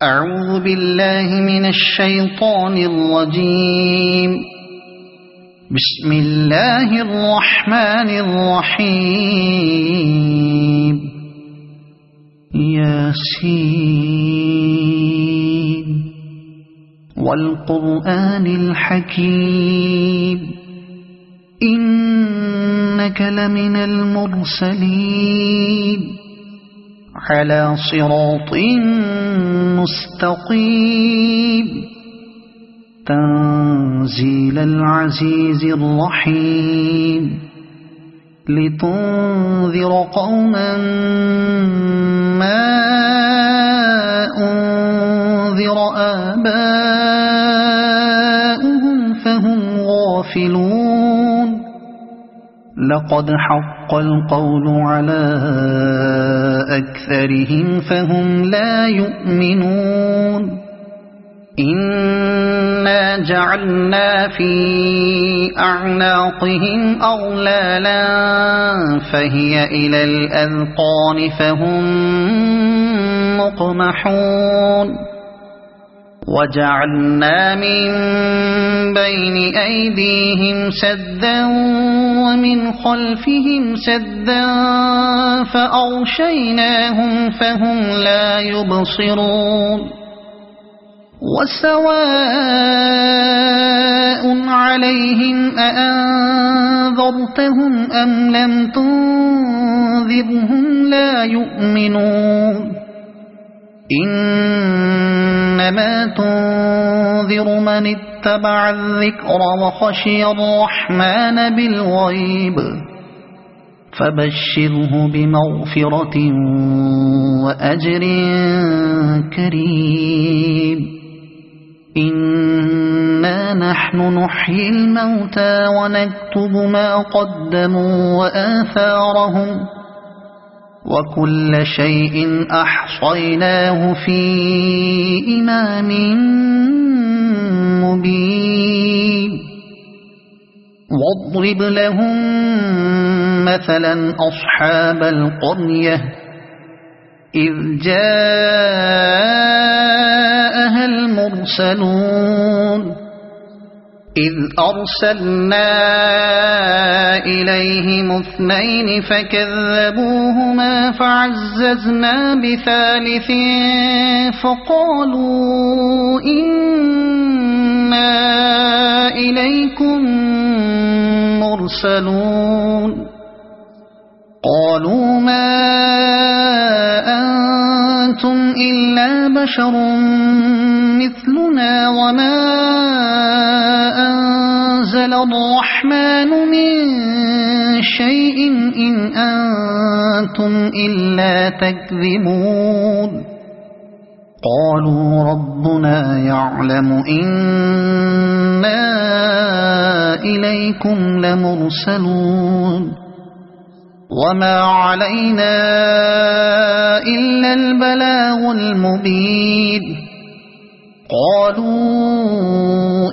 أعوذ بالله من الشيطان الرجيم. بسم الله الرحمن الرحيم. ياسين والقرآن الحكيم إنك لمن المرسلين على صراط مستقيم تنزيل العزيز الرحيم لتنذر قوما ما أنذر آباؤهم فهم غافلون. لقد حق القول على أكثرهم فهم لا يؤمنون. إنا جعلنا في أعناقهم أغلالا فهي إلى الأذقان فهم مقمحون. وجعلنا من بين أيديهم سدا ومن خلفهم سدا فأغشيناهم فهم لا يبصرون. وسواء عليهم أأنذرتهم أم لم تنذرهم لا يؤمنون. إنما تنذر من اتبع الذكر وخشي الرحمن بالغيب فبشره بمغفرة وأجر كريم. إنا نحن نحيي الموتى ونكتب ما قدموا وآثارهم وكل شيء أحصيناه في إمام مبين. واضرب لهم مثلا أصحاب القرية إذ جاءها المرسلون إذ أرسلنا إليهم اثنين فكذبوهما فعززنا بثالث فقالوا إنا إليكم مرسلون. قالوا ما أنتم إلا بشر مثلنا وما أنزل الرحمن من شيء إن أنتم إلا تكذبون. قالوا ربنا يعلم إنا إليكم لمرسلون وما علينا إلا البلاغ المبين. قالوا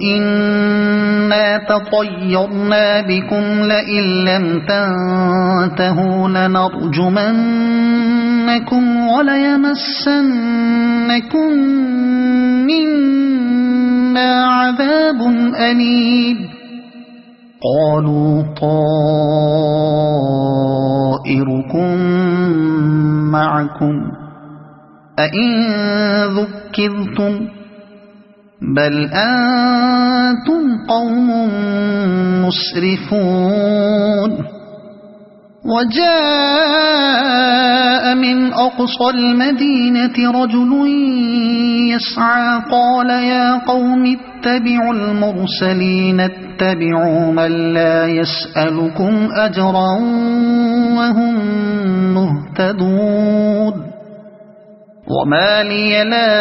إنا تطيرنا بكم لئن لم تنتهوا لنرجمنكم وليمسنكم منا عذاب أليم. قالوا طائركم معكم أئن ذكرتم بل أنتم قوم مسرفون. وجاء من أقصى المدينة رجل يسعى قال يا قوم اتبعوا المرسلين اتبعوا من لا يسألكم أجرا وهم مهتدون. وما لي لا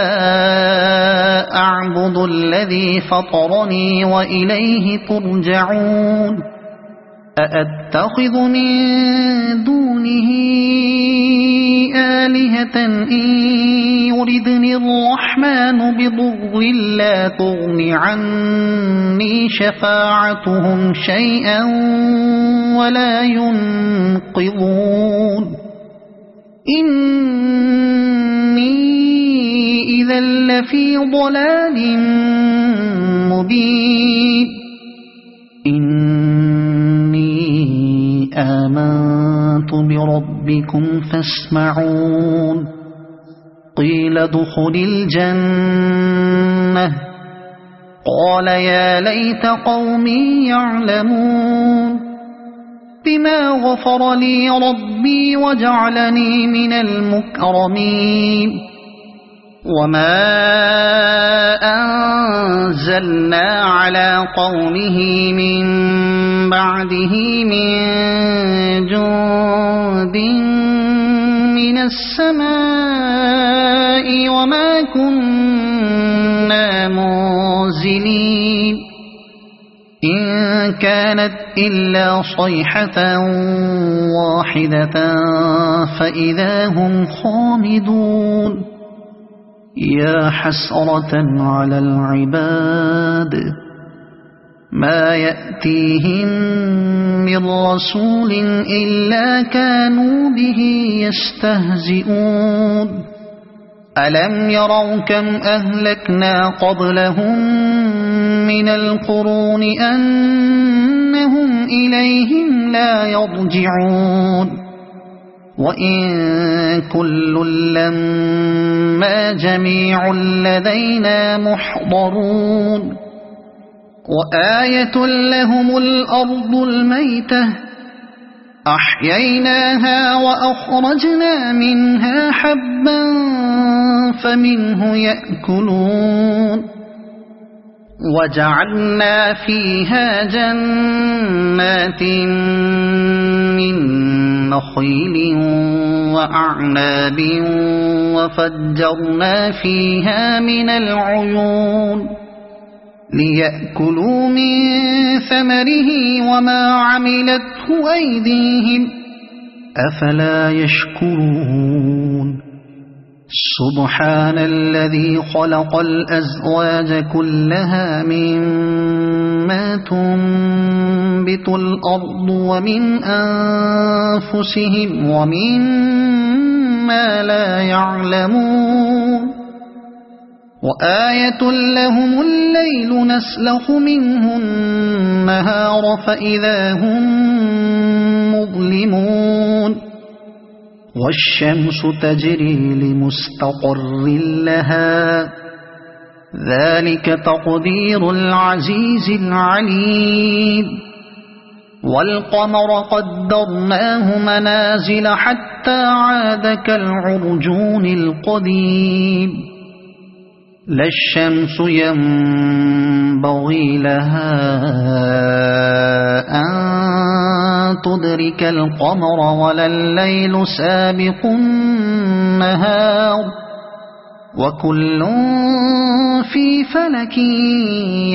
أعبد الذي فطرني وإليه ترجعون. أأتخذ من دونه آلهة إن يردني الرحمن بضر لا تغن عني شفاعتهم شيئا ولا ينقذون. إني إذا لفي ضلال مبين إني آمنت بربكم فاسمعون قيل ادخل الجنة قال يا ليت قومي يعلمون بما غفر لي ربي وجعلني من المكرمين وما أنزلنا على قومه من بعده من جند من السماء وما كنا منزلين إن كانت إلا صيحة واحدة فإذا هم خامدون يا حسرة على العباد ما يأتيهم من رسول إلا كانوا به يستهزئون ألم يروا كم أهلكنا قبلهم من القرون أنهم إليهم لا يرجعون وإن كل لما جميع لدينا محضرون وآية لهم الأرض الميتة أحييناها وأخرجنا منها حبا فمنه يأكلون وجعلنا فيها جنات من نخيل وأعناب وفجرنا فيها من العيون ليأكلوا من ثمره وما عملته أيديهم أفلا يشكرون سبحان الذي خلق الأزواج كلها مما تنبت الأرض ومن أنفسهم ومما لا يعلمون وآية لهم الليل نسلخ منه النهار فإذا هم مظلمون والشمس تجري لمستقر لها ذلك تقدير العزيز العليم والقمر قدرناه منازل حتى عاد كالعرجون القديم لا الشمس ينبغي لها أن تدرك القمر ولا الليل سابق النهار وكل في فلك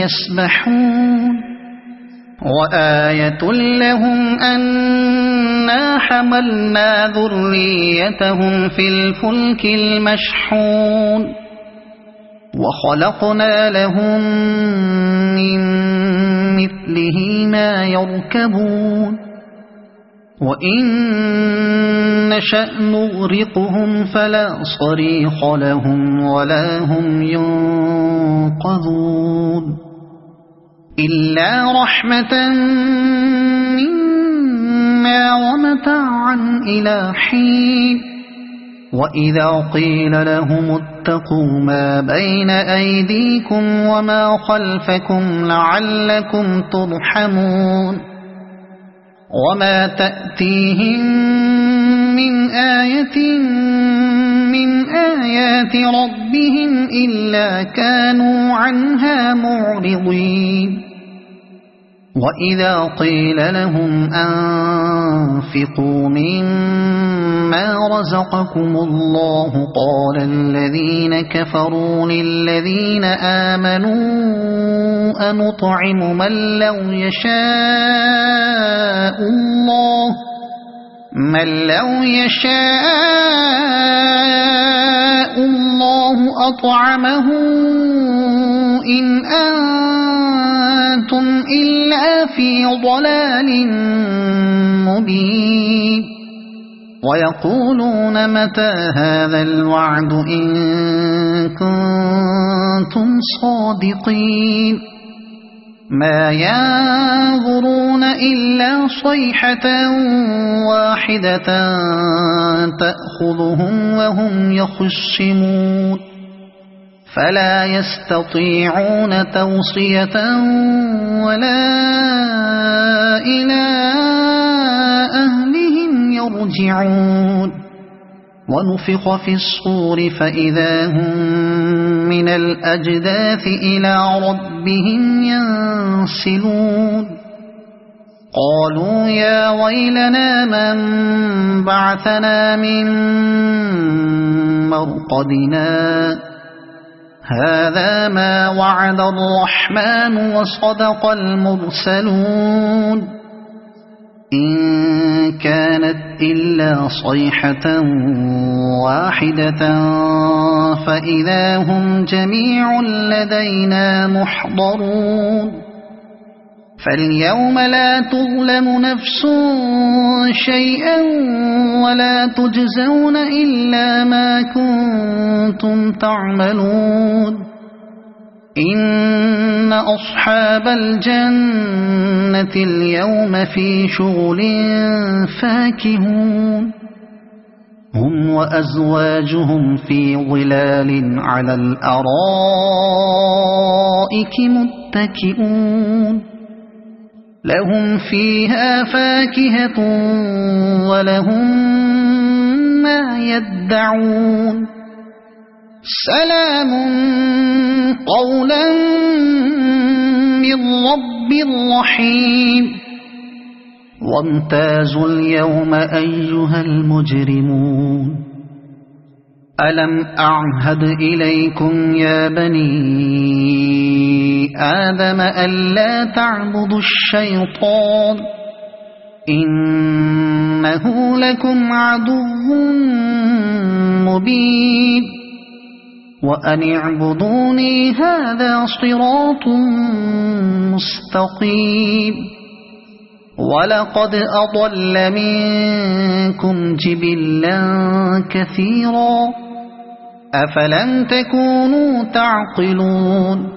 يسبحون وآية لهم أنا حملنا ذريتهم في الفلك المشحون وخلقنا لهم من مثله ما يركبون وإن نشأ نغرقهم فلا صريخ لهم ولا هم ينقذون إلا رحمة منا ومتاعا إلى حين وإذا قيل لهم اتقوا ما بين أيديكم وما خلفكم لعلكم ترحمون وما تأتيهم من آية من آيات ربهم إلا كانوا عنها معرضين وإذا قيل لهم أنفقوا مما رزقكم الله قال الذين كفروا للذين آمنوا أنطعم من لو يشاء الله أطعمه إن أنتم إلا في ضلال مبين ويقولون متى هذا الوعد إن كنتم صادقين ما ينظرون إلا صيحة واحدة تأخذهم وهم يخصمون فلا يستطيعون توصية ولا إلى أهلهم يرجعون ونفخ في الصور فإذا هم من الأجداث إلى ربهم ينسلون قالوا يا ويلنا من بعثنا من مرقدنا هذا ما وعد الرحمن وصدق المرسلون إن كانت إلا صيحة واحدة فإذا هم جميع لدينا محضرون فاليوم لا تظلم نفس شيئا ولا تجزون إلا ما كنتم تعملون إن أصحاب الجنة اليوم في شغل فاكهون هم وأزواجهم في ظلال على الأرائك متكئون لهم فيها فاكهة ولهم ما يدعون سلام قولا من رب رحيم وامتازوا اليوم أيها المجرمون ألم أعهد إليكم يا بني آدم ألا تعبدوا الشيطان إنه لكم عدو مبين وأن اعبدوني هذا صراط مستقيم ولقد أضل منكم جبلا كثيرا أفلم تكونوا تعقلون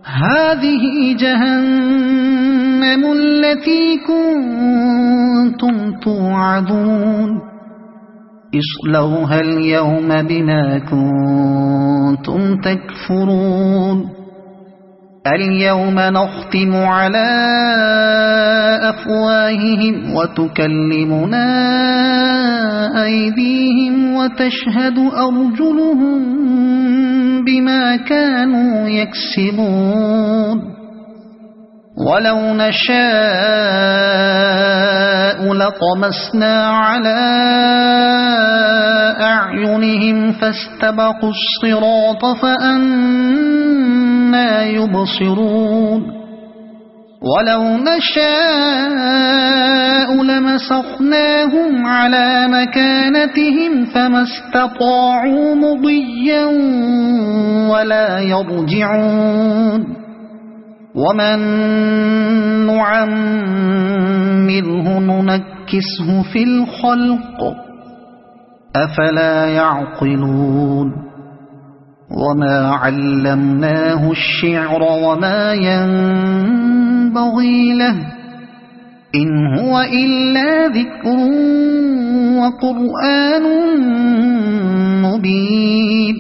هذه جهنم التي كنتم توعدون اصلوها اليوم بما كنتم تكفرون اليوم نختم على أفواههم وتكلمنا أيديهم وتشهد أرجلهم بما كانوا يكسبون ولو نشاء لطمسنا على أعينهم فاستبقوا الصراط فأنى يبصرون ولو نشاء لمسخناهم على مكانتهم فما استطاعوا مضيا ولا يرجعون ومن نعمره ننكسه في الخلق أفلا يعقلون وما علمناه الشعر وما ينبغي له إن هو إلا ذكر وقرآن مبين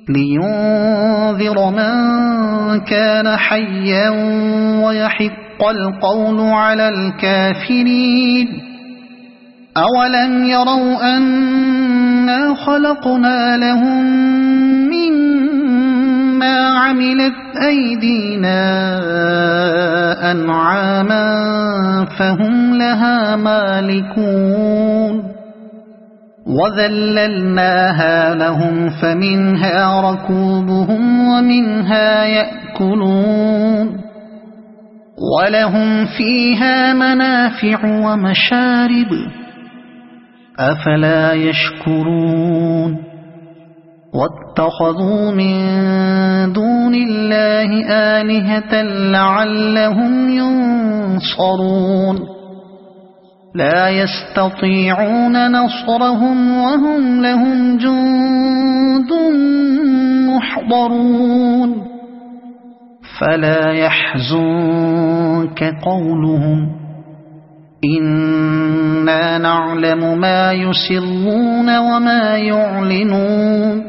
لينذر من كان حيا ويحق القول على الكافرين أولم يروا أنا خلقنا لهم مما عملت أيدينا أنعاما فهم لها مالكون وذللناها لهم فمنها ركوبهم ومنها يأكلون ولهم فيها منافع ومشارب أفلا يشكرون واتخذوا من دون الله آلهة لعلهم ينصرون لا يستطيعون نصرهم وهم لهم جند محضرون فلا يحزنك قولهم إنا نعلم ما يسرون وما يعلنون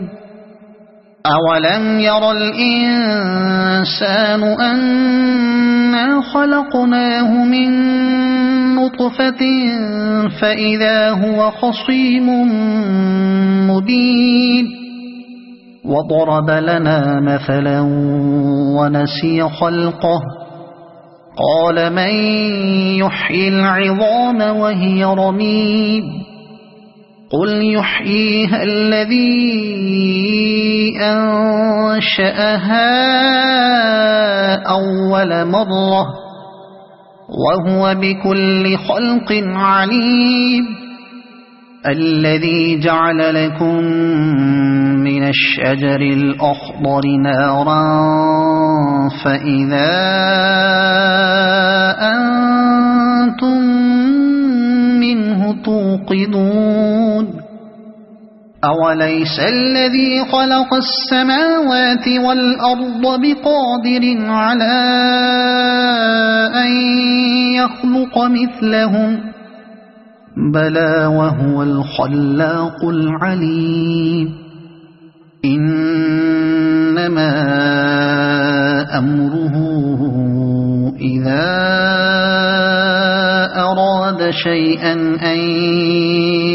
أولم ير الإنسان أنا خلقناه من نطفة فإذا هو خصيم مبين وضرب لنا مثلا ونسي خلقه قال من يحيي العظام وهي رميم قل يحييها الذي أنشأها أول مرة وهو بكل خلق عليم الذي جعل لكم من الشجر الأخضر نارا فإذا أنتم منه توقدون أوليس الذي خلق السماوات والأرض بقادر على أن يخلق مثلهم بلى وهو الخلاق العليم إنما أمره إذا أراد شيئا أن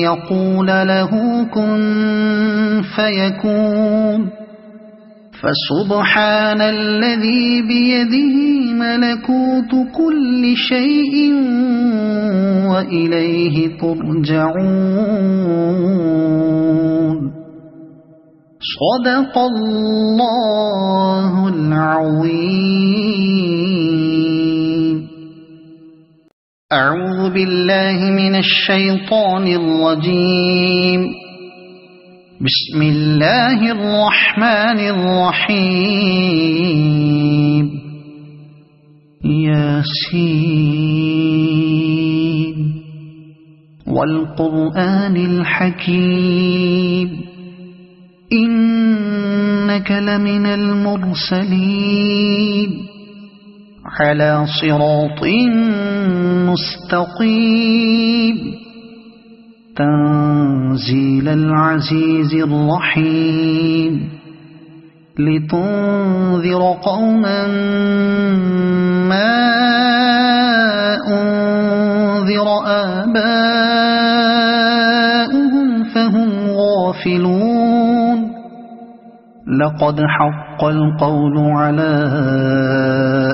يقول له كن فيكون فسبحان الذي بيده ملكوت كل شيء وإليه ترجعون صدق الله العظيم أعوذ بالله من الشيطان الرجيم بسم الله الرحمن الرحيم ياسين والقرآن الحكيم إنك لمن المرسلين على صراط مستقيم تنزيل العزيز الرحيم لتنذر قوما ما أنذر آباؤهم فهم غافلون لقد حق القول على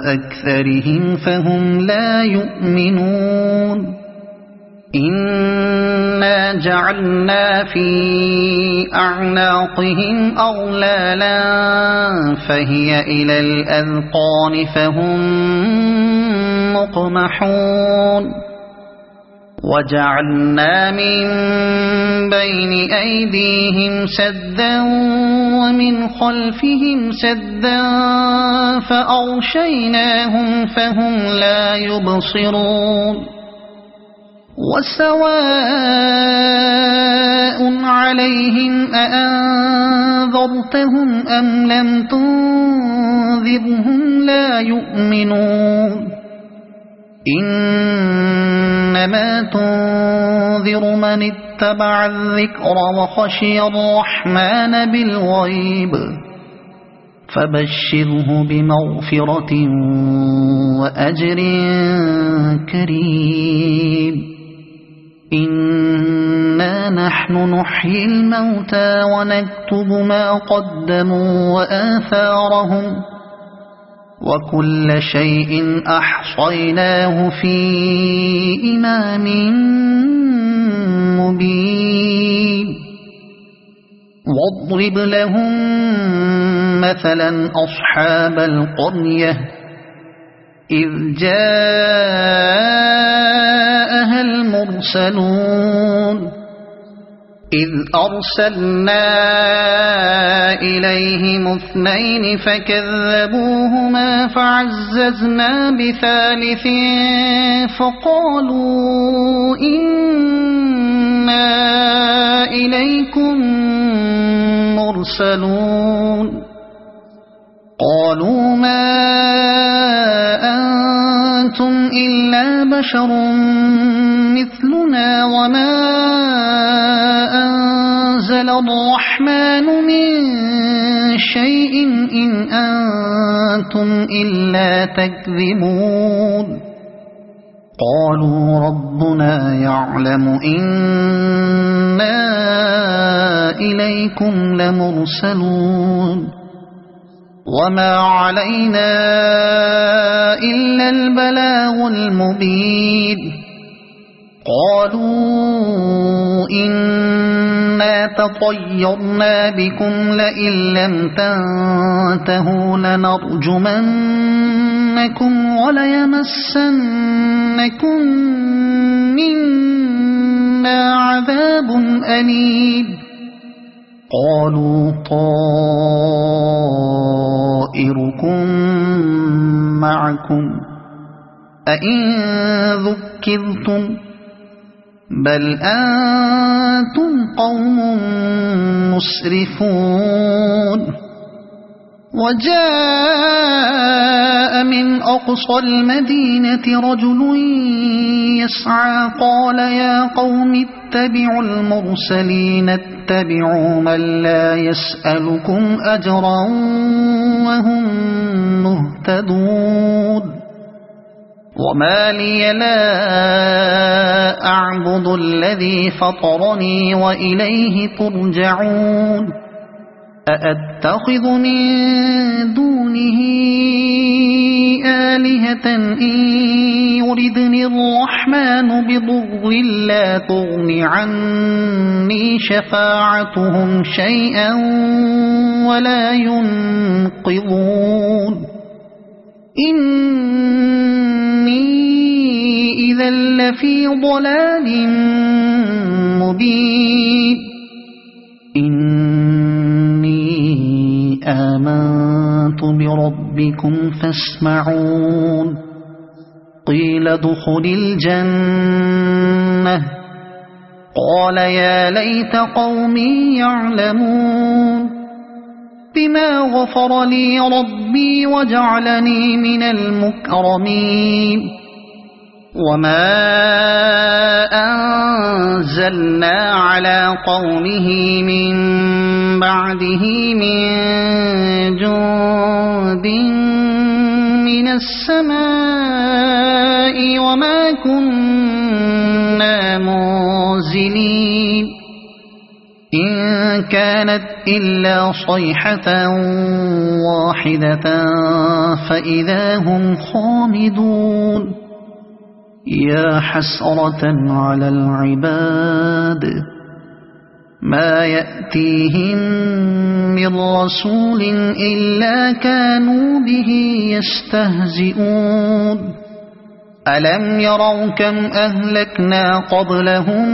أكثرهم فهم لا يؤمنون إنا جعلنا في أعناقهم أغلالا فهي إلى الأذقان فهم مقمحون وجعلنا من بين أيديهم سدا ومن خلفهم سدا فأغشيناهم فهم لا يبصرون وسواء عليهم أأنذرتهم أم لم تنذرهم لا يؤمنون إنما تنذر من اتبع الذكر وخشي الرحمن بالغيب فبشره بمغفرة وأجر كريم إنا نحن نحيي الموتى ونكتب ما قدموا وآثارهم وكل شيء أحصيناه في إمام مبين واضرب لهم مثلا أصحاب القرية إذ جاءها المرسلون إذ أرسلنا إليهم 2 فكذبوهما فعززنا بثالث فقالوا إنا إليكم مرسلون قالوا ما أنتم إلا بشر مثلنا وما أنزل الرحمن من شيء إن أنتم إلا تكذبون قالوا ربنا يعلم إنا إليكم لمرسلون وما علينا إلا البلاغ المبين قالوا إنا تطيرنا بكم لئن لم تنتهوا لنرجمنكم وليمسنكم منا عذاب أليم قالوا طائركم معكم أئن ذكرتم بل أنتم قوم مسرفون وجاء من أقصى المدينة رجل يسعى قال يا قوم اتبعوا المرسلين اتبعوا من لا يسألكم أجرا وهم مهتدون وما لي لا أعبد الذي فطرني وإليه ترجعون أأتخذ من دونه آلهة إن يردني الرحمن بضر لا تغن عني شفاعتهم شيئا ولا ينقذون إني إذا لفي ضلال مبين إني آمنت بربكم فاسمعون قيل ادخل الجنة قال يا ليت قومي يعلمون بما غفر لي ربي وجعلني من المكرمين وما أنزلنا على قومه من بعده من جند من السماء وما كنا منزلين إن كانت إلا صيحة واحدة فإذا هم خامدون يا حسرة على العباد ما يأتيهم من رسول إلا كانوا به يستهزئون ألم يروا كم أهلكنا قبلهم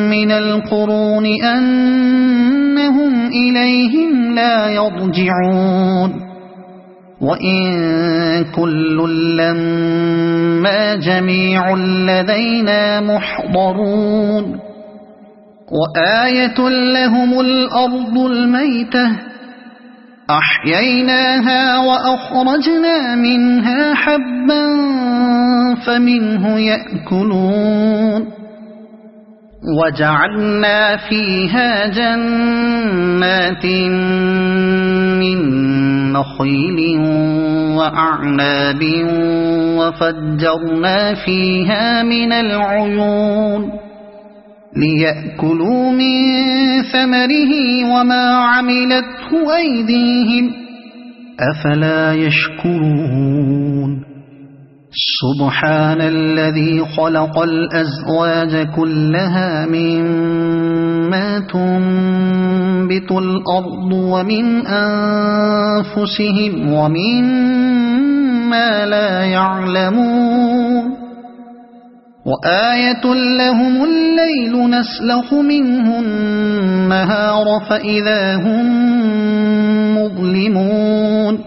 من القرون أنهم إليهم لا يرجعون وإن كل لما جميع لدينا محضرون وآية لهم الأرض الميتة أحييناها وأخرجنا منها حبا فمنه يأكلون وجعلنا فيها جنات من نخيل وأعناب وفجرنا فيها من العيون ليأكلوا من ثمره وما عملته أيديهم أفلا يشكرون سبحان الذي خلق الأزواج كلها مما تنبت الأرض ومن أنفسهم ومما لا يعلمون وآية لهم الليل نسلخ منه النهار فإذا هم مظلمون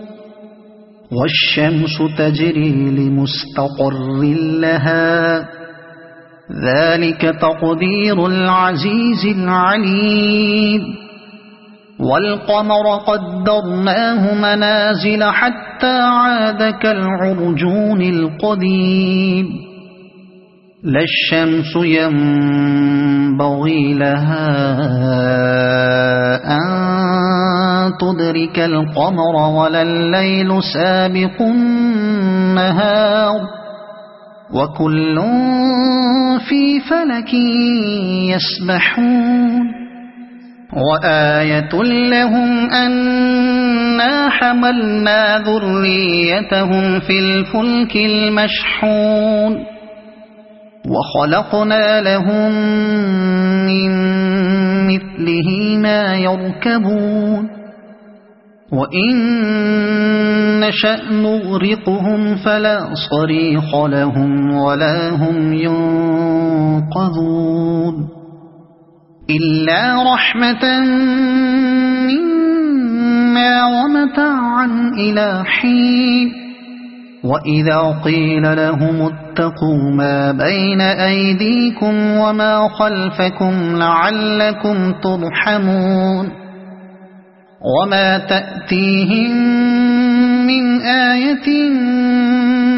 والشمس تجري لمستقر لها ذلك تقدير العزيز العليم والقمر قدرناه منازل حتى عاد كالعرجون القديم لا الشمس ينبغي لها أن تدرك القمر ولا الليل سابق النهار وكل في فلك يسبحون وآية لهم أنا حملنا ذريتهم في الفلك المشحون وخلقنا لهم من مثله ما يركبون وإن نشأ نغرقهم فلا صريخ لهم ولا هم ينقذون إلا رحمة منا ومتاعا إلى حين وإذا قيل لهم اتقوا ما بين أيديكم وما خلفكم لعلكم ترحمون وما تأتيهم من آية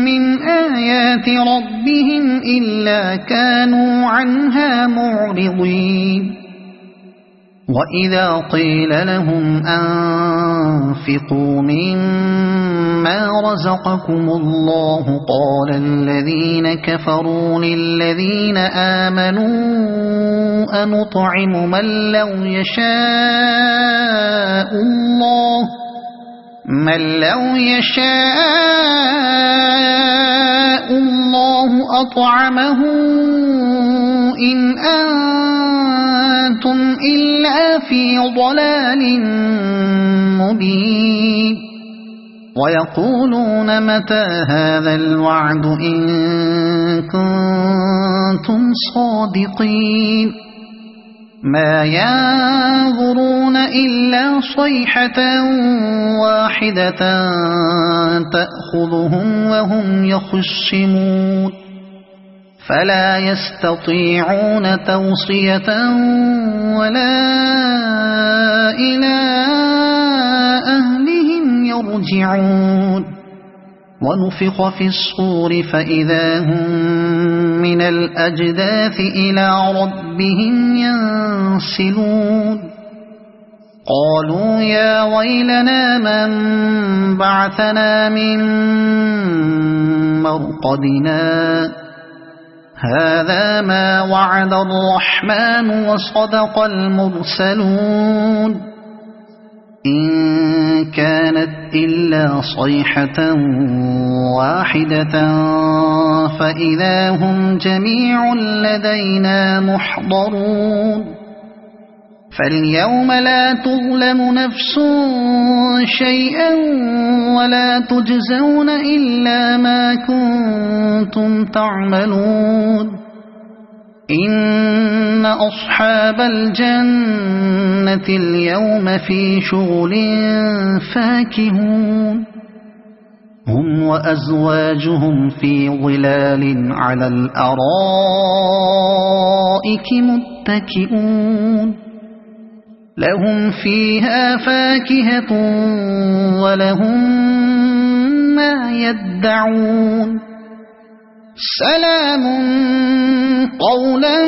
من آيات ربهم إلا كانوا عنها معرضين وإذا قيل لهم أنفقوا مما رزقكم الله قال الذين كفروا للذين آمنوا أنطعم من لو يشاء الله أطعمه إن أنتم إلا في ضلال مبين ويقولون متى هذا الوعد إن كنتم صادقين ما ينظرون إلا صيحة واحدة تأخذهم وهم يخصمون فلا يستطيعون توصية ولا إلى أهلهم يرجعون ونفخ في الصور فإذا هم من الأجداث إلى ربهم ينسلون قالوا يا ويلنا من بعثنا من مرقدنا هذا ما وعد الرحمن وصدق المرسلون إن كانت إلا صيحة واحدة فإذا هم جميع لدينا محضرون فاليوم لا تظلم نفس شيئا ولا تجزون إلا ما كنتم تعملون إن أصحاب الجنة اليوم في شغل فاكهون هم وأزواجهم في ظلال على الأرائك متكئون لهم فيها فاكهة ولهم ما يدعون سلام قولا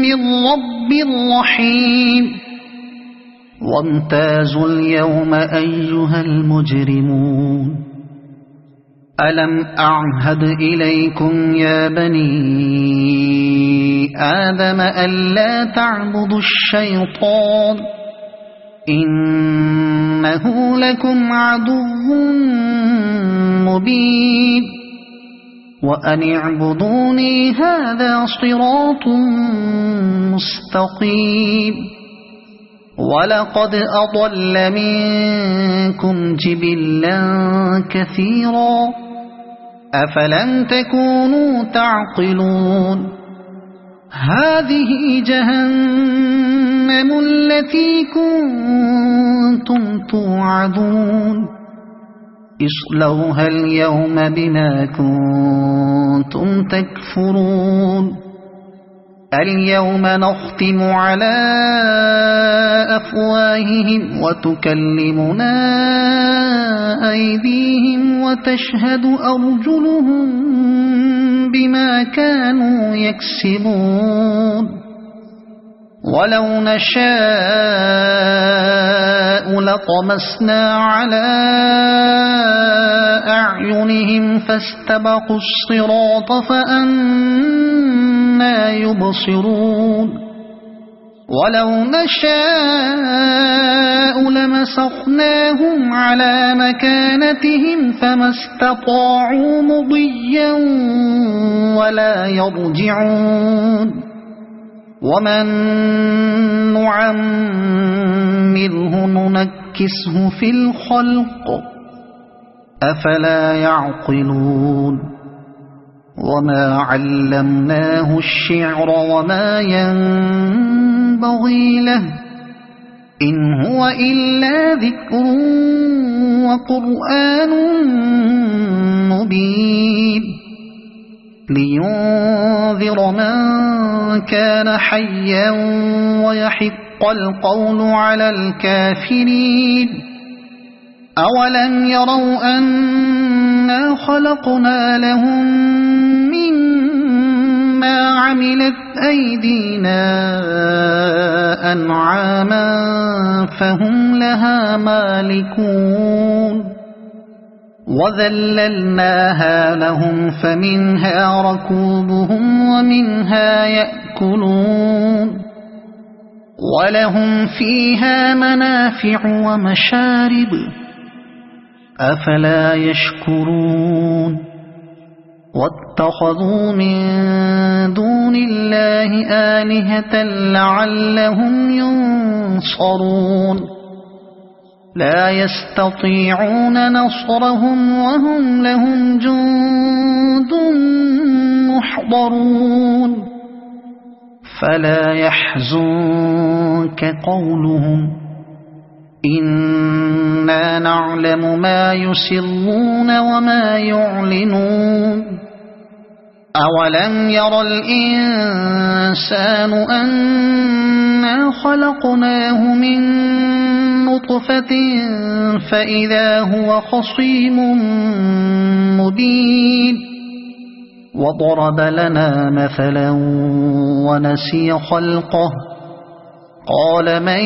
من رب رحيم وامتازوا اليوم أيها المجرمون ألم أعهد إليكم يا بني آدم ألا تعبدوا الشيطان إنه لكم عدو مبين وأن اعبدوني هذا صراط مستقيم ولقد أضل منكم جبلا كثيرا أفلم تكونوا تعقلون هذه جهنم التي كنتم توعدون اصلوها اليوم بما كنتم تكفرون اليوم نختم على أفواههم وتكلمنا أيديهم وتشهد أرجلهم بما كانوا يكسبون ولو نشاء لطمسنا على أعينهم فاستبقوا الصراط فأنى يبصرون ولو نشاء لمسخناهم على مكانتهم فما استطاعوا مضيا ولا يرجعون ومن نعمره ننكسه في الخلق أفلا يعقلون وما علمناه الشعر وما ينبغي له إن هو إلا ذكر وقرآن مبين لينذر من كان حيا ويحق القول على الكافرين أولم يروا أنا خلقنا لهم مما عملت أيدينا أنعاما فهم لها مالكون وذللناها لهم فمنها ركوبهم ومنها يأكلون ولهم فيها منافع ومشارب أفلا يشكرون واتخذوا من دون الله آلهة لعلهم ينصرون لا يستطيعون نصرهم وهم لهم جند محضرون فلا يحزنك قولهم إنا نعلم ما يسرون وما يعلنون أولم ير الإنسان أنا خلقناه من نطفة فإذا هو خصيم مبين وضرب لنا مثلا ونسي خلقه قال من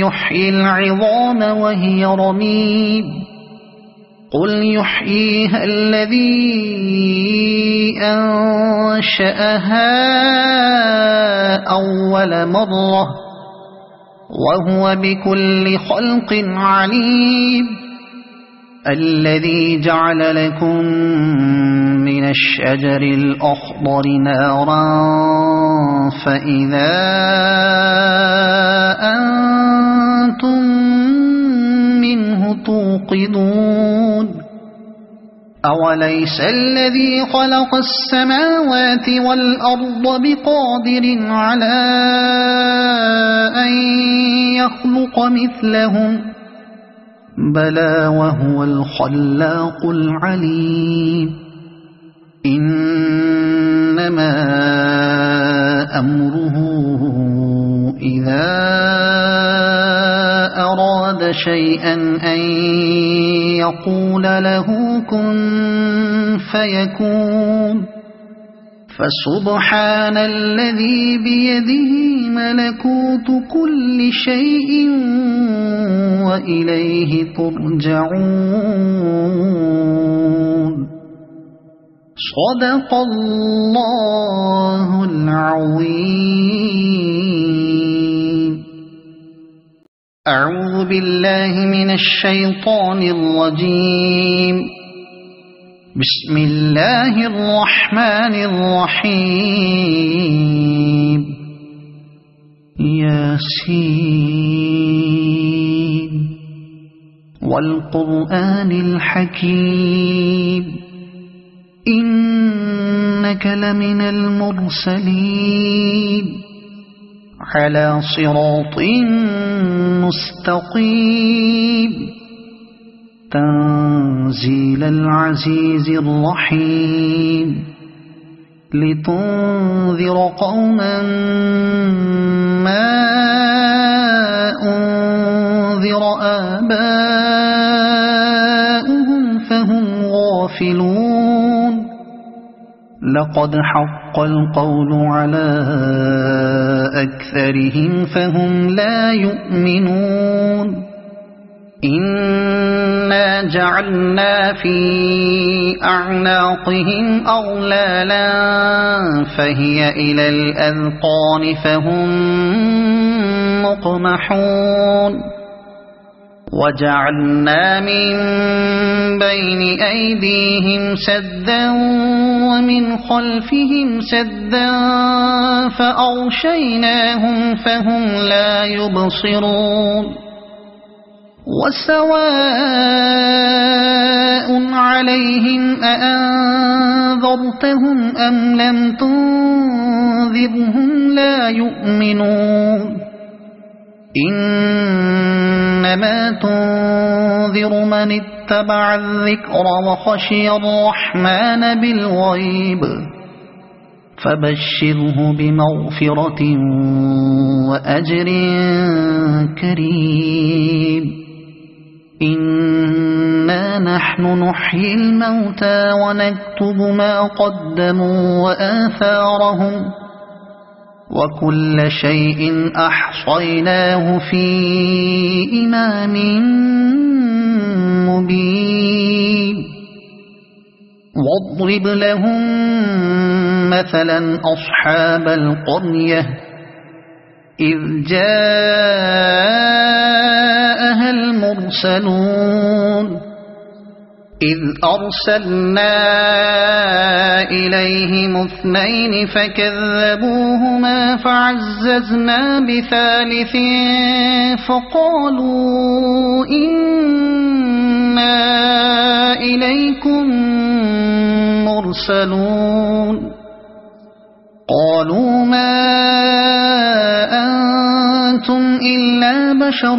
يحيي العظام وهي رميم قل يحييها الذي أنشأها أول مرة وهو بكل خلق عليم الذي جعل لكم من الشجر الأخضر نارا فإذا أنتم منه توقدون أوليس الذي خلق السماوات والأرض بقادر على أن يخلق مثلهم بلى وهو الخلاق العليم إنما أمره إذا أراد شيئا أن يقول له كن فيكون فسبحان الذي بيده ملكوت كل شيء وإليه ترجعون صدق الله العظيم. أعوذ بالله من الشيطان الرجيم. بسم الله الرحمن الرحيم. ياسين والقرآن الحكيم إنك لمن المرسلين على صراط مستقيم تنزيل العزيز الرحيم لتنذر قوما ما أنذر آباؤهم فهم غافلون لقد حق القول على أكثرهم فهم لا يؤمنون إنا جعلنا في أعناقهم أغلالا فهي إلى الأذقان فهم مقمحون وجعلنا من بين أيديهم سدا ومن خلفهم سدا فأغشيناهم فهم لا يبصرون وسواء عليهم أأنذرتهم أم لم تنذرهم لا يؤمنون إنما تنذر من اتبع الذكر وخشي الرحمن بالغيب فبشره بمغفرة وأجر كريم إنا نحن نحيي الموتى ونكتب ما قدموا وآثارهم وكل شيء أحصيناه في إمام مبين واضرب لهم مثلا أصحاب القرية إذ جاءها المرسلون إذ أرسلنا إليهم اثنين فكذبوهما فعززنا بثالث فقالوا إنا إليكم مرسلون قالوا ما أنتم إلا بشر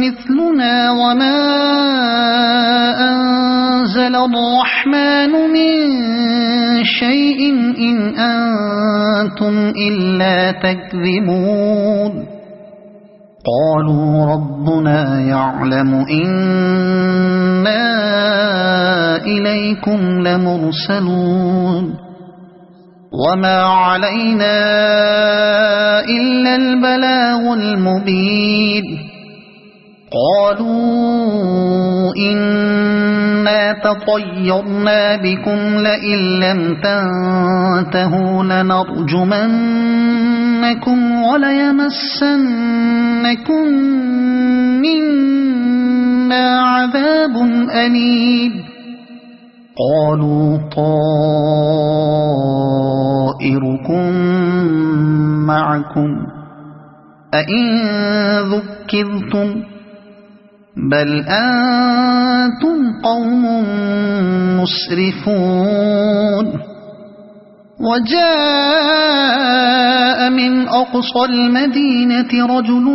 مثلنا وما أنزل الرحمن من شيء إن أنتم إلا تكذبون قالوا ربنا يعلم إنا إليكم لمرسلون وما علينا إلا البلاغ المبين قالوا إنا تطيرنا بكم لئن لم تنتهوا لنرجمنكم وليمسنكم منا عذاب أليم قالوا طائركم معكم أئن ذكرتم بل أنتم قوم مسرفون وجاء من أقصى المدينة رجل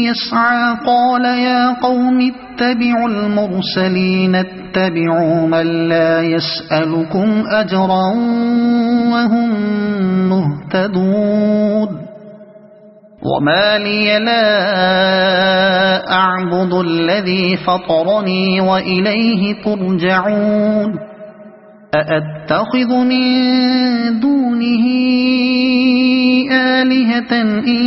يسعى قال يا قوم اتبعوا المرسلين اتبعوا من لا يسألكم أجرا وهم مهتدون وما لي لا أعبد الذي فطرني وإليه ترجعون أأتخذ من دونه آلهة إن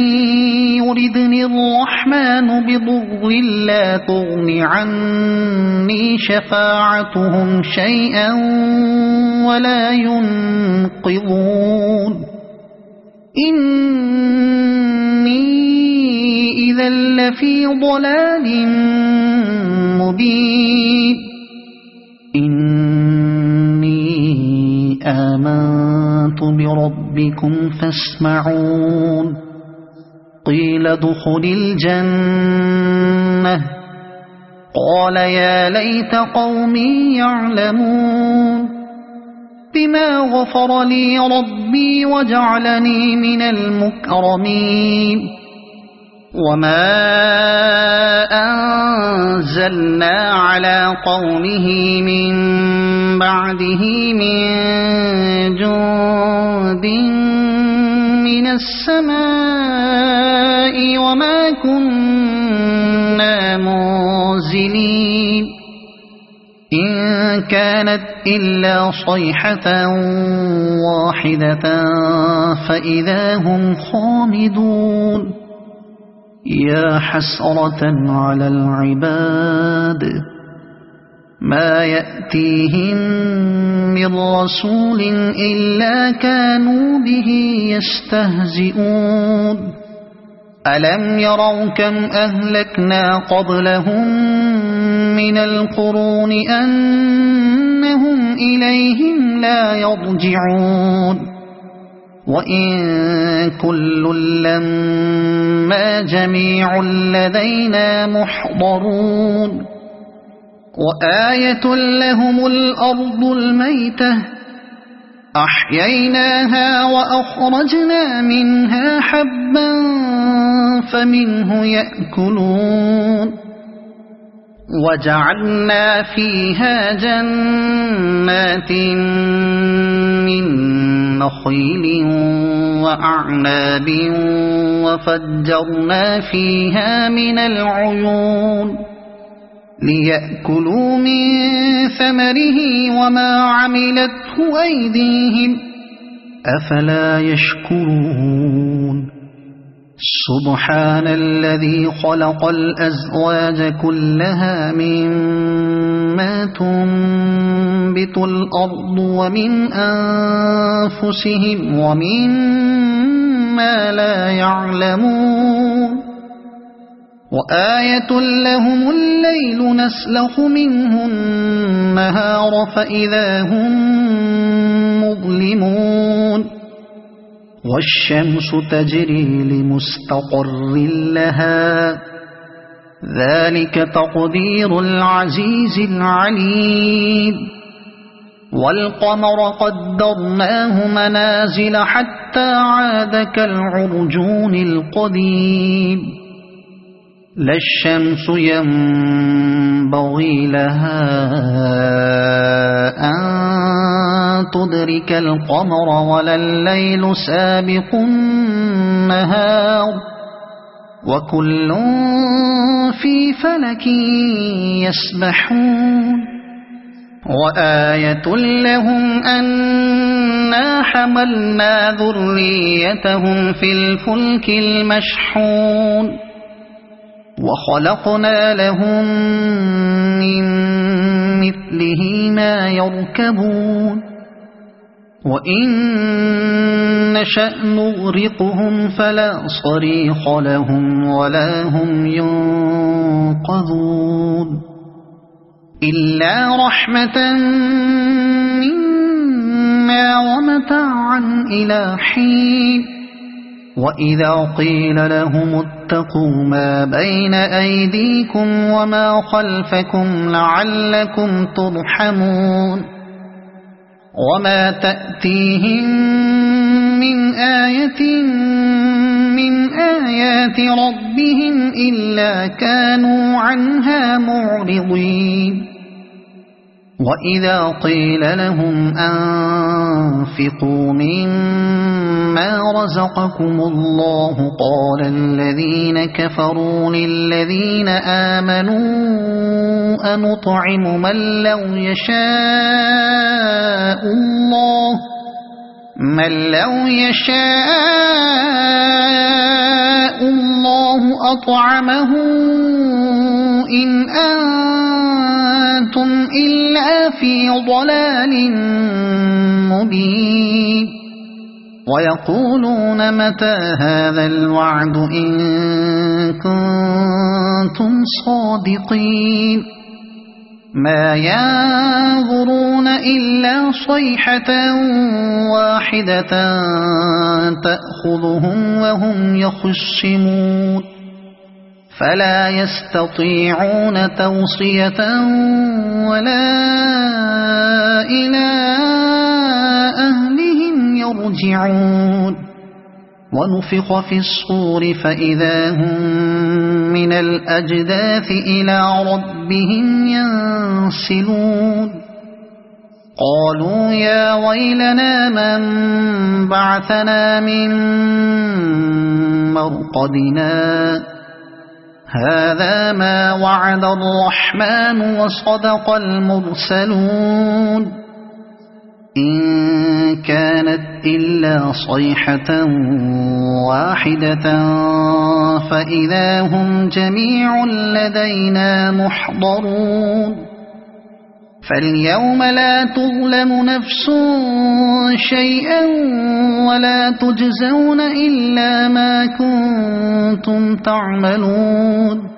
يردني الرحمن بضر لا تغن عني شفاعتهم شيئا ولا ينقذون إني إذا لفي ضلال مبين إني آمنت بربكم فاسمعون قيل ادخل الجنة قال يا ليت قومي يعلمون بما غفر لي ربي وجعلني من المكرمين وما أنزلنا على قومه من بعده من جند من السماء وما كنا منزلين إن كانت إلا صيحة واحدة فإذا هم خامدون يا حسرة على العباد ما يأتيهم من رسول إلا كانوا به يستهزئون ألم يروا كم أهلكنا قبلهم من القرون أنهم إليهم لا يرجعون وإن كل لما جميع لدينا محضرون وآية لهم الأرض الميتة أحييناها وأخرجنا منها حبا فمنه يأكلون وجعلنا فيها جنات من نخيل وأعناب وفجرنا فيها من العيون ليأكلوا من ثمره وما عملته أيديهم أفلا يشكرون سبحان الذي خلق الأزواج كلها مما تنبت الأرض ومن أنفسهم ومما لا يعلمون وآية لهم الليل نسلخ منه النهار فإذا هم مظلمون والشمس تجري لمستقر لها ذلك تقدير العزيز العليم والقمر قدرناه منازل حتى عاد كالعرجون القديم لا الشمس ينبغي لها أن تدرك القمر ولا الليل سابق النهار وكل في فلك يسبحون وآية لهم أنا حملنا ذريتهم في الفلك المشحون وخلقنا لهم من مثله ما يركبون وإن نشأ نغرقهم فلا صريخ لهم ولا هم ينقذون إلا رحمة منا ومتاعا إلى حين وإذا قيل لهم اتقوا ما بين أيديكم وما خلفكم لعلكم ترحمون وما تأتيهم من آية من آيات ربهم إلا كانوا عنها معرضين وإذا قيل لهم أنفقوا مما رزقكم الله قال الذين كفروا للذين آمنوا أنطعم من لو يشاء الله أطعمه إن أنتم إلا في ضلال مبين ويقولون متى هذا الوعد إن كنتم صادقين ما ينظرون إلا صيحة واحدة تأخذهم وهم يخصمون فلا يستطيعون توصية ولا إلى يرجعون ونفخ في الصور فإذا هم من الأجداث إلى ربهم ينسلون قالوا يا ويلنا من بعثنا من مرقدنا هذا ما وعد الرحمن وصدق المرسلون إن كانت إلا صيحة واحدة فإذا هم جميع لدينا محضرون فاليوم لا تظلم نفس شيئا ولا تجزون إلا ما كنتم تعملون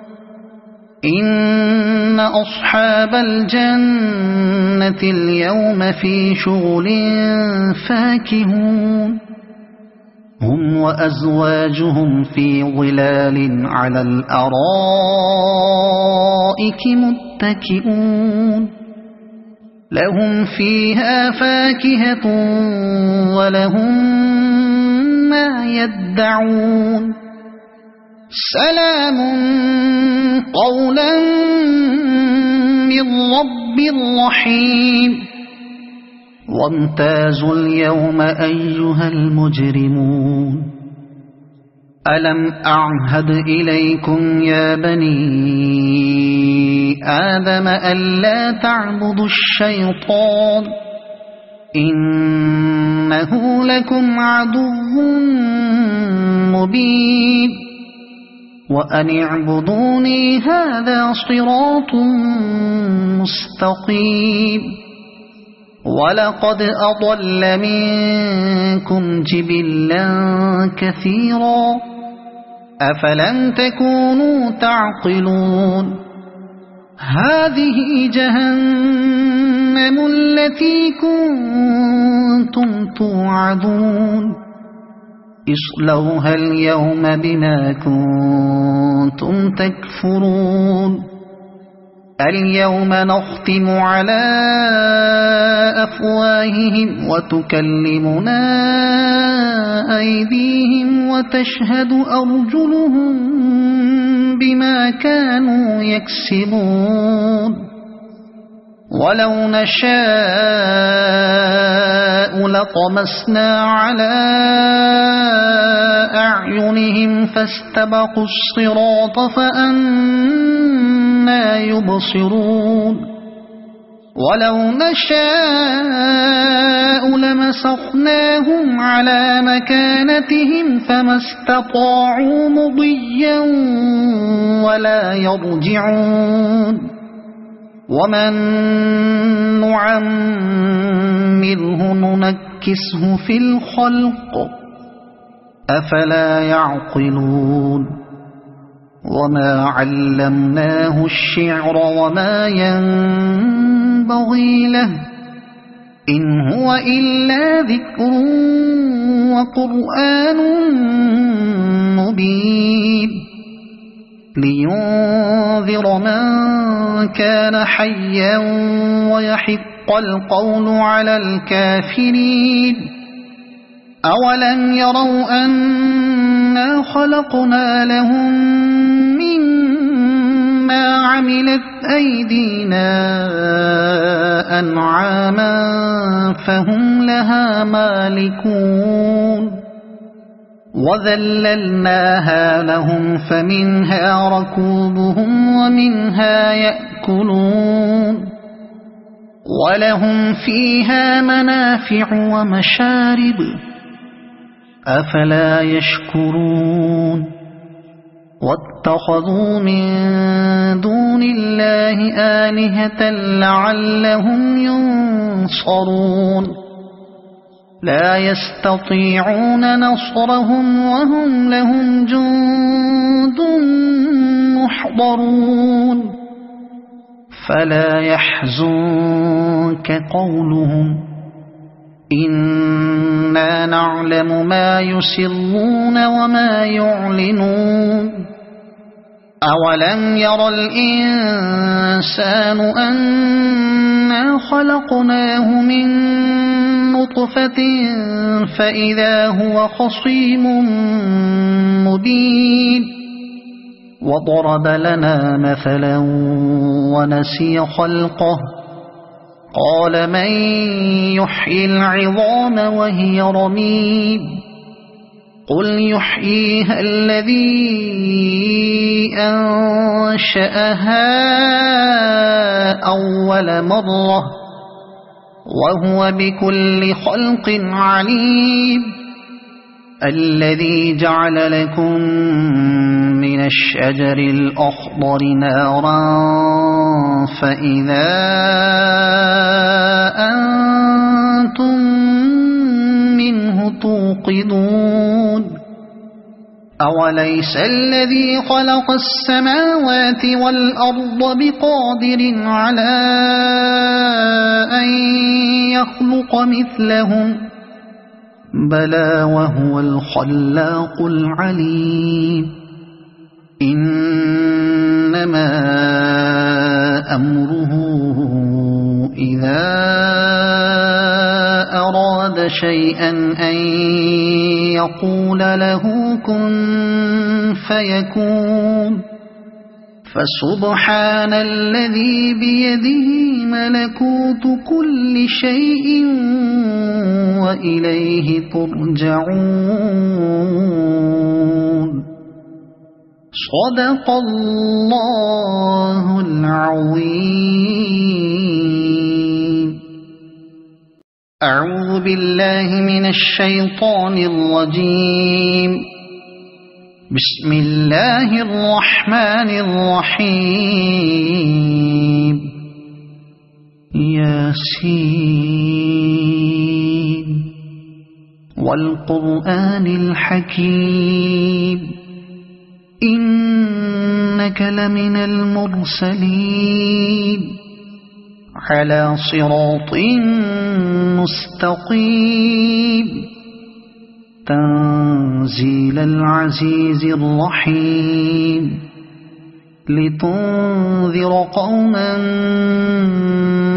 إن أصحاب الجنة اليوم في شغل فاكهون هم وأزواجهم في ظلال على الأرائك متكئون لهم فيها فاكهة ولهم ما يدعون سلام قولا من رب رحيم وامتازوا اليوم أيها المجرمون ألم أعهد إليكم يا بني آدم ألا تعبدوا الشيطان إنه لكم عدو مبين وأن اعبدوني هذا صراط مستقيم ولقد أضل منكم جبلا كثيرا أفلم تكونوا تعقلون هذه جهنم التي كنتم توعدون اصلوها اليوم بما كنتم تكفرون اليوم نختم على أفواههم وتكلمنا أيديهم وتشهد أرجلهم بما كانوا يكسبون ولو نشاء لطمسنا على أعينهم فاستبقوا الصراط فأنى يبصرون ولو نشاء لمسخناهم على مكانتهم فما استطاعوا مضيا ولا يرجعون ومن نعمره ننكسه في الخلق أفلا يعقلون وما علمناه الشعر وما ينبغي له إن هو إلا ذكر وقرآن مبين لينذر من كان حيا ويحق القول على الكافرين أولم يروا أنا خلقنا لهم مما عملت أيدينا أنعاما فهم لها مالكون وذللناها لهم فمنها ركوبهم ومنها يأكلون ولهم فيها منافع ومشارب أفلا يشكرون واتخذوا من دون الله آلهة لعلهم ينصرون لا يستطيعون نصرهم وهم لهم جند محضرون فلا يحزنك قولهم إنا نعلم ما يسرون وما يعلنون أولم ير الإنسان أنا خلقناه من نطفة فإذا هو خصيم مبين وضرب لنا مثلا ونسي خلقه قال من يحيي العظام وهي رميم قل يحييها الذي أنشأها أول مرة وهو بكل خلق عليم الذي جعل لكم من الشجر الأخضر نارا فإذا أنتم منه توقدون أوليس الذي خلق السماوات والأرض بقادر على أن يخلق مثلهم بلى وهو الخلاق العليم إنما أمره إذا أراد شيئا أن يقول له كن فيكون فسبحان الذي بيده ملكوت كل شيء وإليه ترجعون صدق الله العظيم أعوذ بالله من الشيطان الرجيم بسم الله الرحمن الرحيم ياسين والقرآن الحكيم إنك لمن المرسلين على صراط مستقيم تنزيل العزيز الرحيم لتنذر قوما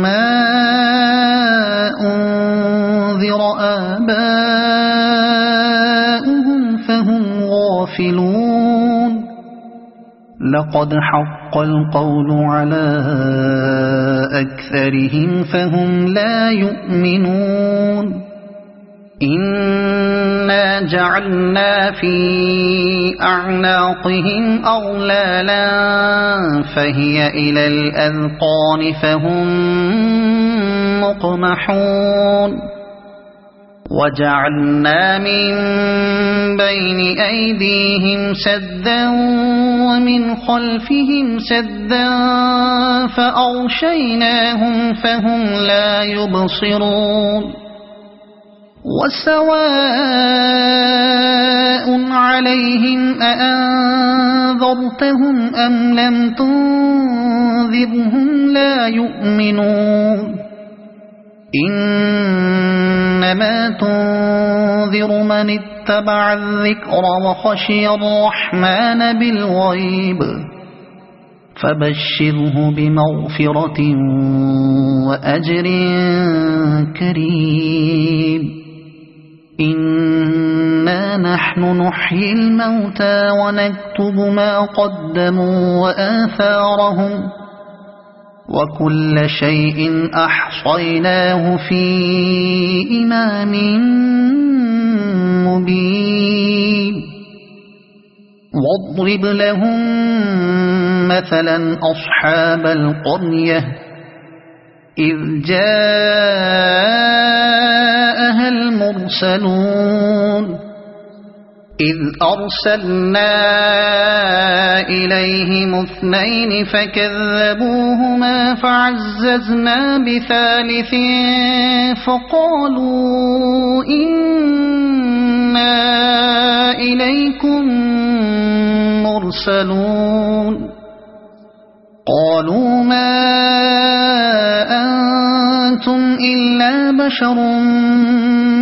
ما أنذر آباؤهم فهم غافلون لقد حق القول على أكثرهم فهم لا يؤمنون إنا جعلنا في أعناقهم أغلالا فهي إلى الأذقان فهم مقمحون وجعلنا من بين أيديهم سدا ومن خلفهم سدا فأغشيناهم فهم لا يبصرون وسواء عليهم أأنذرتهم أم لم تنذرهم لا يؤمنون إنما تنذر من اتبع الذكر وخشي الرحمن بالغيب فبشره بمغفرة وأجر كريم إنا نحن نحيي الموتى ونكتب ما قدموا وآثارهم وكل شيء أحصيناه في إمام مبين واضرب لهم مثلا أصحاب القرية إذ جاءها المرسلون إذ أرسلنا إليهم اثنين فكذبوهما فعززنا بثالث فقالوا إنا إليكم مرسلون قالوا ما أنتم إلا بشر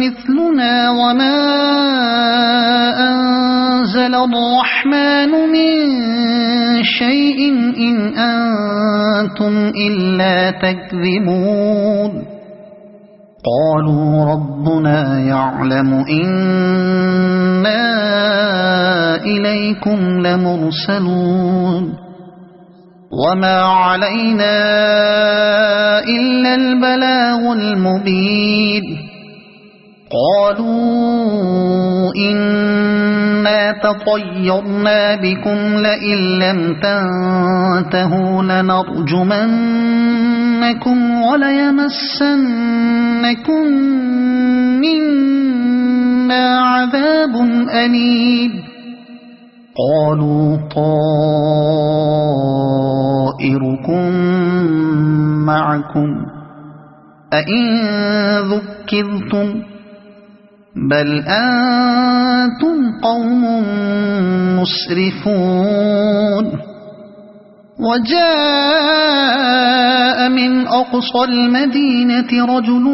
مثلنا وما أنزل الرحمن من شيء إن أنتم إلا تكذبون قالوا ربنا يعلم إنا إليكم لمرسلون وما علينا إلا البلاغ المبين قالوا إنا تطيرنا بكم لئن لم تنتهوا لنرجمنكم وليمسنكم منا عذاب أليم قالوا طائركم معكم أئن ذكرتم بل أنتم قوم مسرفون وجاء من أقصى المدينة رجل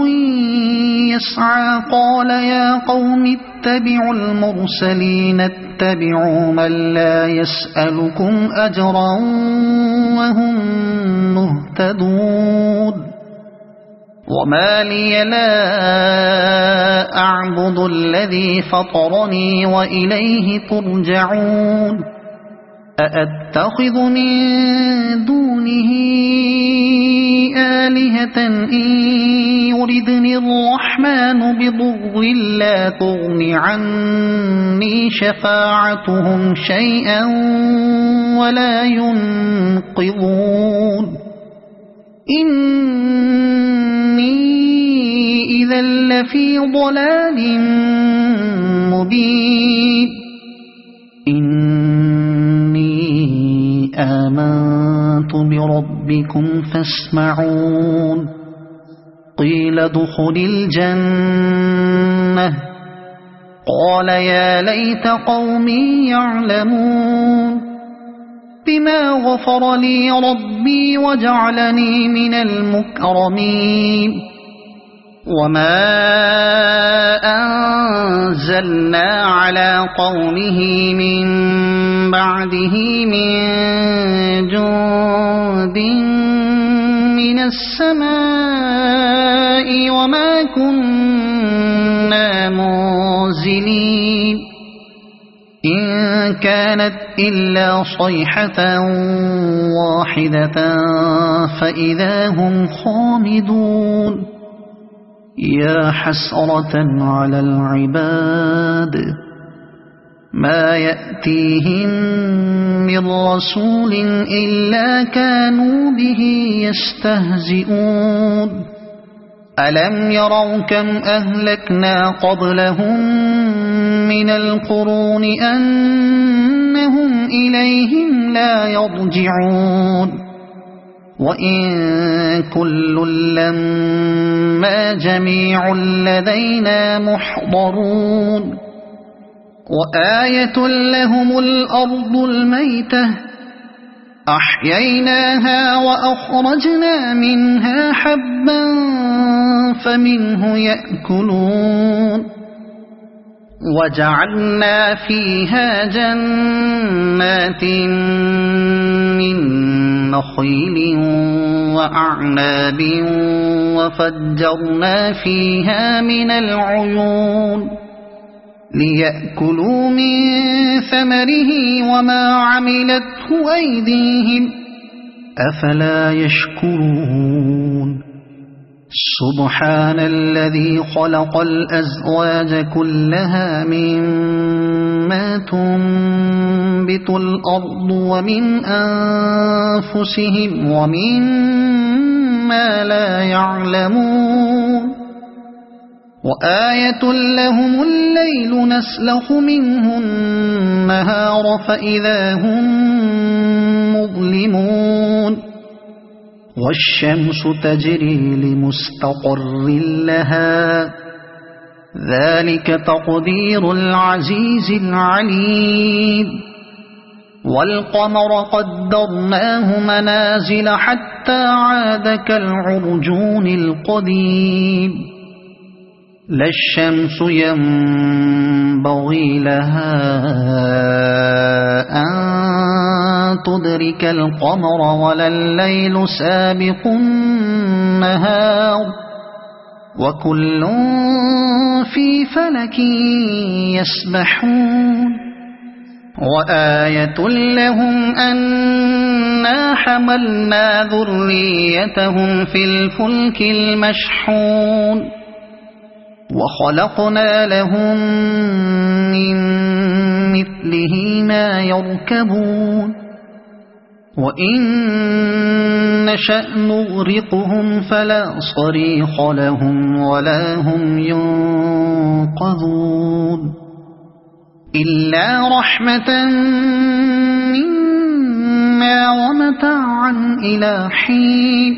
يسعى قال يا قوم اتبعوا المرسلين اتبعوا من لا يسألكم أجرا وهم مهتدون وما لي لا أعبد الذي فطرني وإليه ترجعون أأتخذ من دونه آلهة إن يردني الرحمن بضر لا تغن عني شفاعتهم شيئا ولا ينقذون إني إذا لفي ضلال مبين إني آمنت بربكم فاسمعون قيل ادخل الجنة قال يا ليت قومي يعلمون بما غفر لي ربي وجعلني من المكرمين وما أنزلنا على قومه من بعده من جند من السماء وما كنا منزلين إن كانت إلا صيحة واحدة فإذا هم خامدون يا حسرة على العباد ما يأتيهم من رسول إلا كانوا به يستهزئون ألم يروا كم أهلكنا قبلهم من القرون أنهم إليهم لا يرجعون وإن كل لما جميع لدينا محضرون وآية لهم الأرض الميتة أحييناها وأخرجنا منها حبا فمنه يأكلون وجعلنا فيها جنات من نخيل وأعناب وفجرنا فيها من العيون ليأكلوا من ثمره وما عملته أيديهم أفلا يشكرون سبحان الذي خلق الأزواج كلها مما تنبت الأرض ومن أنفسهم ومما لا يعلمون وآية لهم الليل نسلخ منه النهار فإذا هم مظلمون والشمس تجري لمستقر لها ذلك تقدير العزيز العليم والقمر قدرناه منازل حتى عاد كالعرجون القديم لا الشمس ينبغي لها أن تدرك القمر ولا الليل سابق النهار وكل في فلك يسبحون وآية لهم أنا حملنا ذريتهم في الفلك المشحون وخلقنا لهم من مثله ما يركبون وإن نشأ نغرقهم فلا صريخ لهم ولا هم ينقذون إلا رحمة منا ومتاعا إلى حين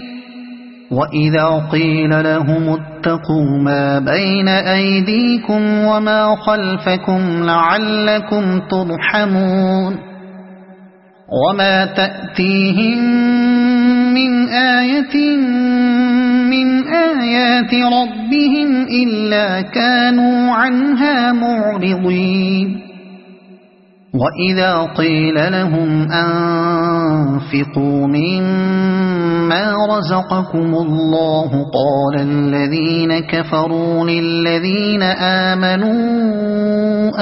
وإذا قيل لهم اتقوا ما بين أيديكم وما خلفكم لعلكم ترحمون وما تأتيهم من آية من آيات ربهم إلا كانوا عنها معرضين وإذا قيل لهم أنفقوا مما رزقكم الله قال الذين كفروا للذين آمنوا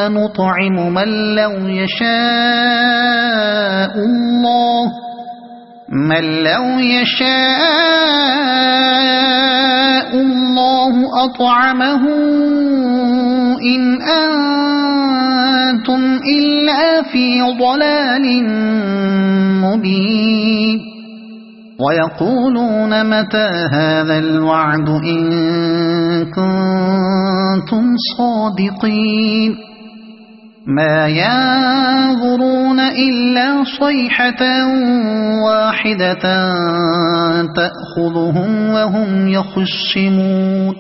أنطعم من لو يشاء الله أطعمه إن أنتم إلا في ضلال مبين ويقولون متى هذا الوعد إن كنتم صادقين ما ينظرون إلا صيحة واحدة تأخذهم وهم يخصمون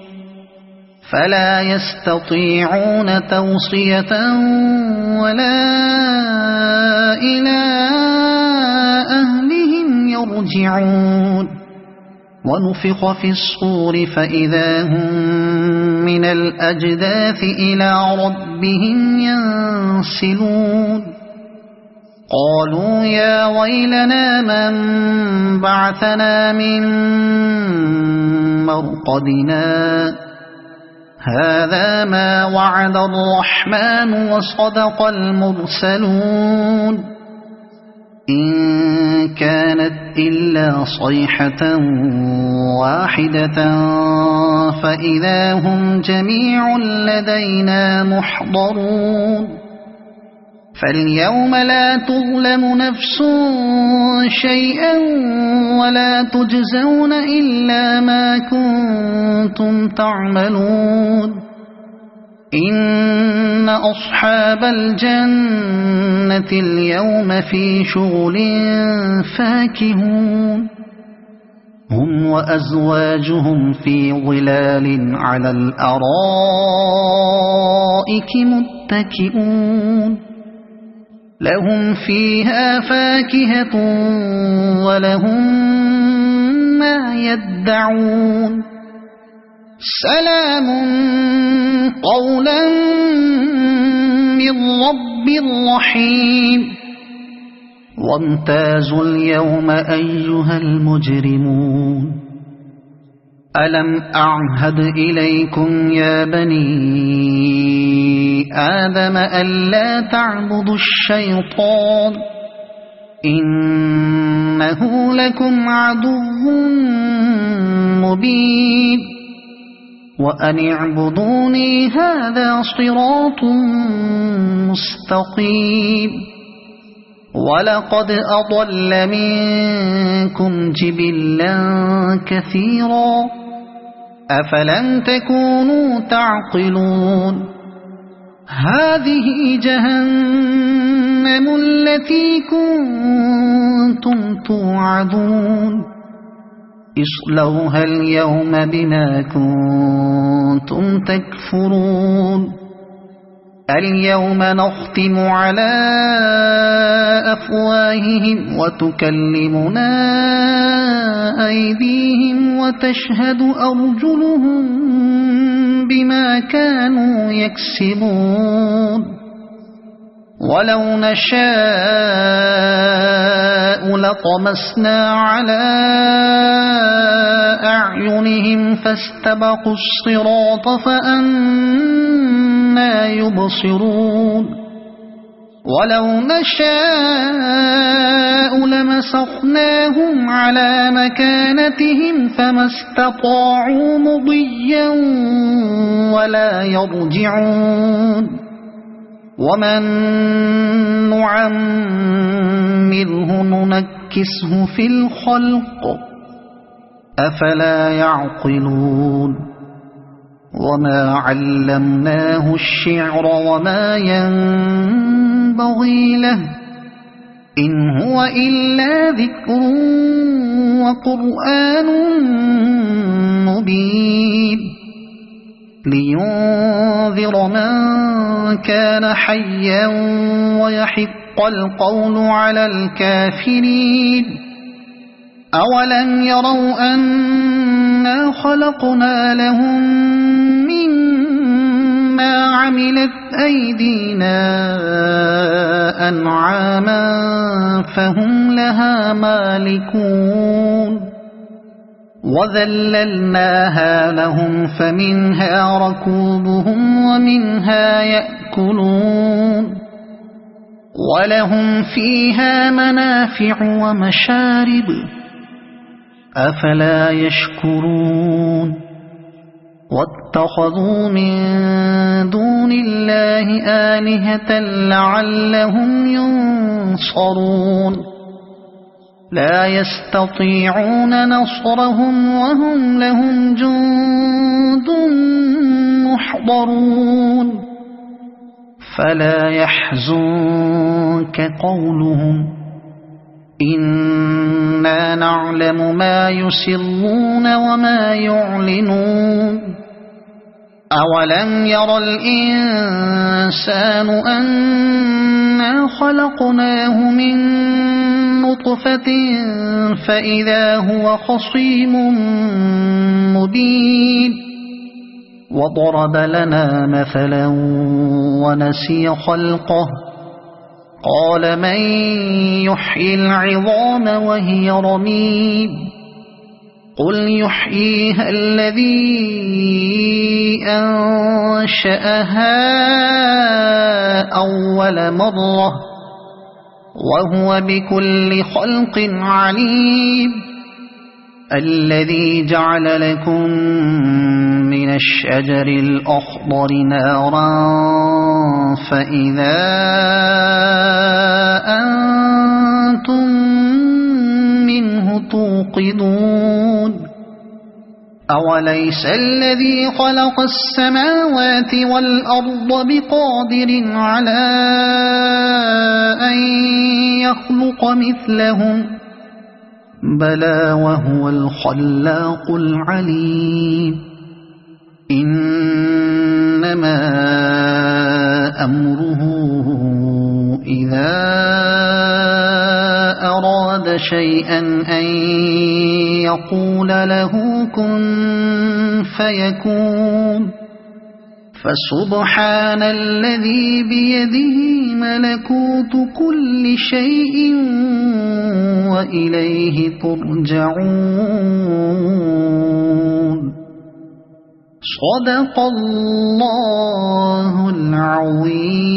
فلا يستطيعون توصية ولا إلى أهلهم يرجعون ونفخ في الصور فإذا هم من الأجداث إلى ربهم ينسلون قالوا يا ويلنا من بعثنا من مرقدنا هذا ما وعد الرحمن وصدق المرسلون إن كانت إلا صيحة واحدة فإذا هم جميع لدينا محضرون فاليوم لا تظلم نفس شيئا ولا تجزون إلا ما كنتم تعملون إن أصحاب الجنة اليوم في شغل فاكهون هم وأزواجهم في ظلال على الأرائك متكئون لهم فيها فاكهة ولهم ما يدعون سلام قولا من رب رحيم وامتازوا اليوم أيها المجرمون ألم أعهد إليكم يا بني آدم ألا تعبدوا الشيطان إنه لكم عدو مبين وأن اعبدوني هذا صراط مستقيم ولقد أضل منكم جبلا كثيرا أفلم تكونوا تعقلون هذه جهنم التي كنتم توعدون اصلوها اليوم بما كنتم تكفرون اليوم نختم على أفواههم وتكلمنا أيديهم وتشهد أرجلهم بما كانوا يكسبون ولو نشاء لطمسنا على أعينهم فاستبقوا الصراط فأنى يبصرون ولو نشاء لمسخناهم على مكانتهم فما استطاعوا مضيا ولا يرجعون ومن نعمره ننكسه في الخلق أفلا يعقلون وما علمناه الشعر وما ينبغي له إن هو إلا ذكر وقرآن مبين لينذر من كان حيا ويحق القول على الكافرين أولم يروا أنا خلقنا لهم مما عملت أيدينا أنعاما فهم لها مالكون وذللناها لهم فمنها ركوبهم ومنها يأكلون ولهم فيها منافع ومشارب أفلا يشكرون واتخذوا من دون الله آلهة لعلهم ينصرون لا يستطيعون نصرهم وهم لهم جند محضرون فلا يحزنك قولهم إنا نعلم ما يسرون وما يعلنون أولم ير الإنسان أنا خلقناه من نطفة فإذا هو خصيم مبين وضرب لنا مثلا ونسي خلقه قال من يحيي العظام وهي رميم قل يحييها الذي أنشأها أول مرة وهو بكل خلق عليم الذي جعل لكم من الشجر الأخضر نارا فإذا أنتم منه توقدون أوليس الذي خلق السماوات والأرض بقادر على أن يخلق مثلهم بلى وهو الخلاق العليم إنما أمره إذا أراد شيئا أن يقول له كن فيكون فسبحان الذي بيده ملكوت كل شيء وإليه ترجعون صدق الله العظيم.